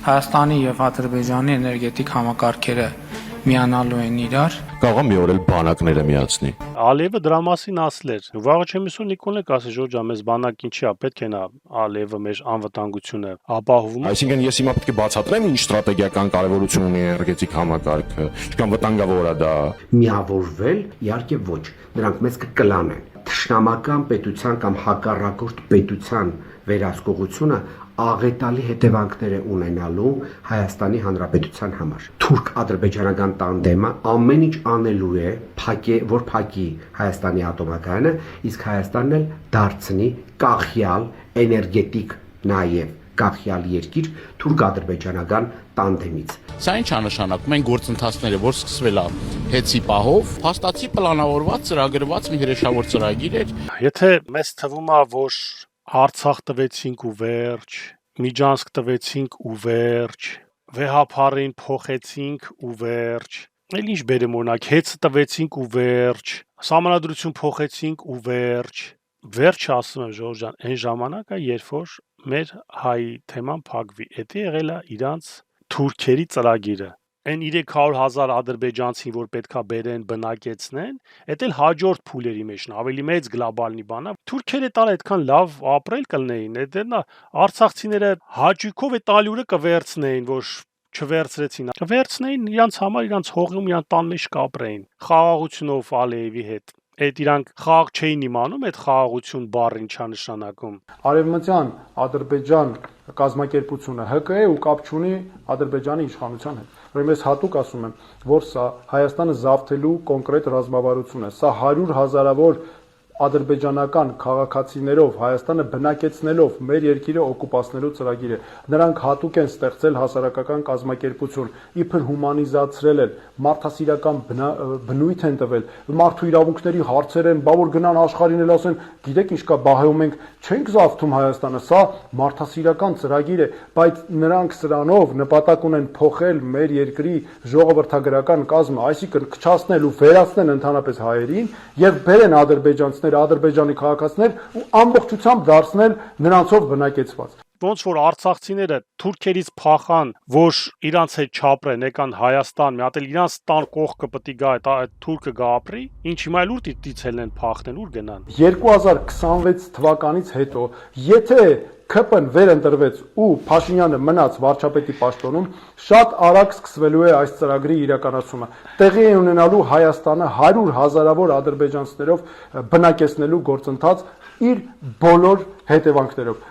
Հայաստանի եւ Ադրբեջանի էներգետիկ համակարգերը միանալու են իրար։ Կարող է մի օր էլ բանակները միացնի։ Ալիևը դրա մասին ասել էր։ Վաղը չեմ հուսում Նիկոլն ասի Ժորժա, մեզ բանակին չի, պետք է նա Ալիևը մեր անվտանգությունը ապահովում։ Այսինքն ես հիմա պետք է բացատրեմ ինչ ստրատեգիական կարևորություն ունի էներգետիկ համակարգը, ինչքան վտանգավոր է դա։ Միավորվել, իհարկե ոչ, նրանք մեզ կկլանեն։ Թշնամական պետության կամ հակառակորդ պետության վերահսկողությունը աղետալի հետևանքներ է ունենալու Հայաստանի Հանրապետության համար։ Թուրք-ադրբեջանական տանդեմը ամեն ինչ անելու է, որ փակի Հայաստանի ատոմակայանը, իսկ Հայաստանն էլ դարձնի կախյալ էներգետիկ նաև կախյալ երկիր թուրք-ադրբեջանական տանդեմից։ Սա ինչ է նշանակում են գործընթացները, որ սկսվել է հեծի պահով, փաստացի պլանավորված, ծրագրված մի հրեշավոր ծրագիր էր։ Եթե մեզ թվում է, որ Արցախ տվեցինք ու վերջ, Միջանցք տվեցինք ու վերջ, Վեհափարին փոխեցինք ու վերջ, էլ ինչ բերեմ օրինակ, Հեծը տվեցինք ու վերջ, Սահմանադրություն փոխեցինք ու վերջ, վերջ ասում եմ Ժորժան, այն ժամանակը, երբ որ մեր հայ թեման փակվի, դա եղել է իրանց թուրքերի ծրագիրը։ Այն 300,000 ադրբեջանցին, որ պետքա բերեն, բնակեցնեն, դա էլ հաջորդ փուլերի մեջն ավելի մեծ գլոբալնի բան է։ Թուրքերը տալ այդքան լավ ապրել կլնեին, դա արցախցիները հաճույքով այդ ալյուրը կվերցնեին, որ չվերցրեցին, կվերցնեին իրանց համար, իրանց հողում, իրանց տան մեջ կապրեին, խաղաղությունով Ալիևի հետ։ Այդ իրանք խաղ չէին իմանում, այդ խաղաղություն բառը ինչա նշանակում։ Արևմտյան Ադրբեջան կազմակերպությունը ՀԿ ու կապ չունի Ադրբեջանի իշխանության հետ։ Ուրեմն ես հատուկ ասում եմ, որ սա Հայաստանը զավթելու կոնկրետ ռազմավարություն է։ Սա 100,000-ավոր ադրբեջանական քաղաքացիներով Հայաստանը բնակեցնելով մեր երկիրը օկուպացնելու ծրագիր է։ Նրանք հատուկ են ստեղծել հասարակական կազմակերպություն, իբր հումանիզացրել են, մարդասիրական բնույթ են տվել, մարդու իրավունքների հարցեր են, բա որ գնան աշխարհին էլ ասեն, գիտեք ինչ կա, բահայում ենք, չենք զավթում Հայաստանը, սա մարդասիրական ծրագիր է, բայց նրանք սրանով նպատակ ունեն փոխել մեր երկրի ժողովրդագրական կազմը, այսինքն քչացնել ու վերացնել ընդհանրապես հայերին եւ բերեն ադրբեջանցիներ, ադրբեջանի քաղաքացիներ ու ամբողջությամբ դարձնել նրանցով բնակեցված։ Ոնց որ արցախցիները թուրքերից փախան, որ իրանց հետ չապրեն, եկան Հայաստան, մի հատ էլ իրանց տան կողքը պետք է գա, այդ թուրքը գա ապրի, ինչ հիմա էլ ուր դիցել են փախնեն, ուր գնան։ 2026 թվականից հետո, եթե ՔՊ-ն վերընտրվեց ու Փաշինյանը մնաց վարչապետի պաշտոնում, շատ արագ սկսվելու է այս ծրագրի իրականացումը։ Տեղի է ունենալու Հայաստանը 100,000-ավոր ադրբեջանցիներով բնակեցնելու գործընթաց իր բոլոր հետևանքներով։